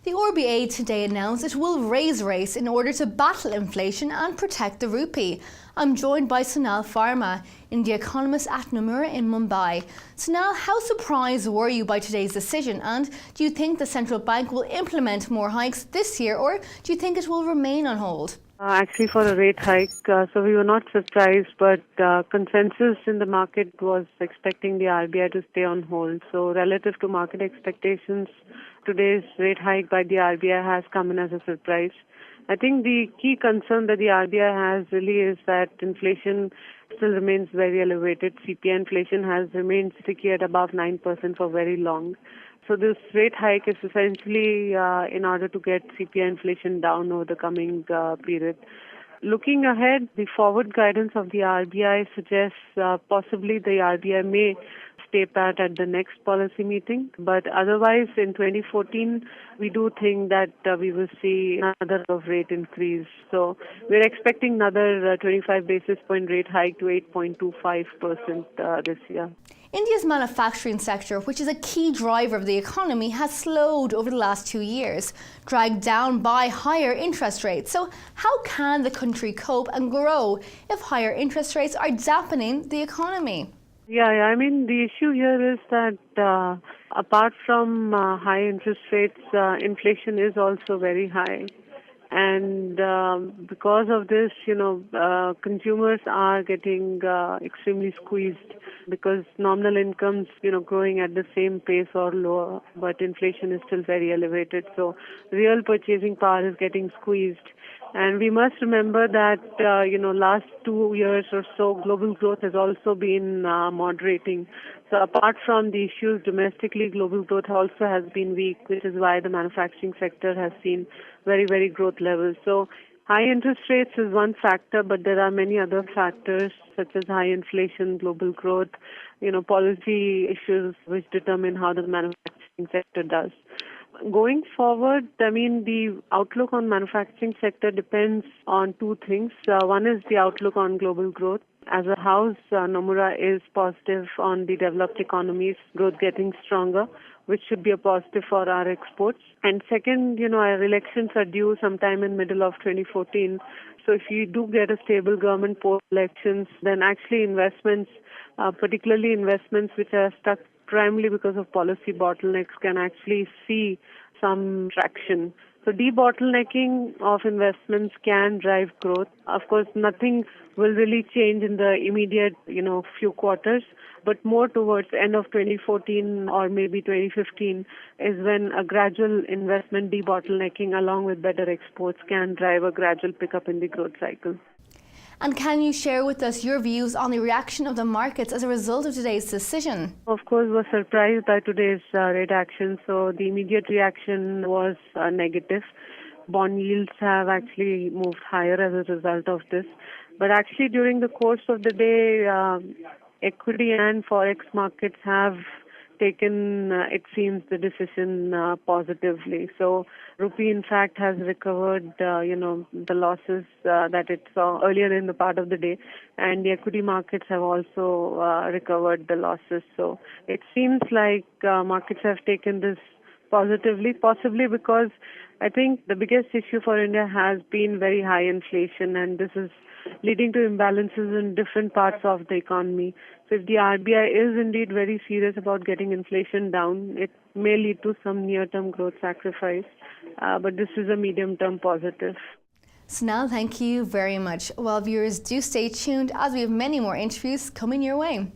The RBA today announced it will raise rates in order to battle inflation and protect the rupee. I'm joined by Sonal Farma, India economist at Nomura in Mumbai. Sonal, how surprised were you by today's decision, and do you think the central bank will implement more hikes this year, or do you think it will remain on hold? Actually, for a rate hike, so we were not surprised, but consensus in the market was expecting the RBI to stay on hold. So relative to market expectations, today's rate hike by the RBI has come in as a surprise. I think the key concern that the RBI has really is that inflation still remains very elevated. CPI inflation has remained sticky at above 9% for very long. So this rate hike is essentially in order to get CPI inflation down over the coming period. Looking ahead, the forward guidance of the RBI suggests possibly the RBI may stay pat at the next policy meeting. But otherwise, in 2014, we do think that we will see another rate increase. So we're expecting another 25 basis point rate hike to 8.25% this year. India's manufacturing sector, which is a key driver of the economy, has slowed over the last 2 years, dragged down by higher interest rates. So how can the country cope and grow if higher interest rates are dampening the economy? Yeah, I mean, the issue here is that apart from high interest rates, inflation is also very high. And because of this, consumers are getting extremely squeezed because nominal incomes, growing at the same pace or lower, but inflation is still very elevated. So real purchasing power is getting squeezed. And we must remember that, last 2 years or so, global growth has also been moderating. So apart from the issues domestically, global growth also has been weak, which is why the manufacturing sector has seen very, very growth levels. So high interest rates is one factor, but there are many other factors such as high inflation, global growth, policy issues which determine how the manufacturing sector does. Going forward, the outlook on manufacturing sector depends on two things. One is the outlook on global growth. As a house, Nomura is positive on the developed economies, growth getting stronger, which should be a positive for our exports. And second, our elections are due sometime in middle of 2014. So if you do get a stable government post-elections, then actually investments, particularly investments which are stuck primarily because of policy bottlenecks, can actually see some traction. So debottlenecking of investments can drive growth. Of course, nothing will really change in the immediate, few quarters, but more towards end of 2014 or maybe 2015 is when a gradual investment debottlenecking along with better exports can drive a gradual pickup in the growth cycle. And can you share with us your views on the reaction of the markets as a result of today's decision? Of course, we're surprised by today's rate action. So the immediate reaction was negative. Bond yields have actually moved higher as a result of this. But actually, during the course of the day, equity and forex markets have taken, it seems, the decision positively. So rupee, in fact, has recovered, the losses that it saw earlier in the part of the day, and the equity markets have also recovered the losses. So it seems like markets have taken this positively, possibly because I think the biggest issue for India has been very high inflation, and this is leading to imbalances in different parts of the economy. So if the RBI is indeed very serious about getting inflation down, it may lead to some near-term growth sacrifice, but this is a medium-term positive. Sonal, thank you very much. Well, viewers, do stay tuned as we have many more interviews coming your way.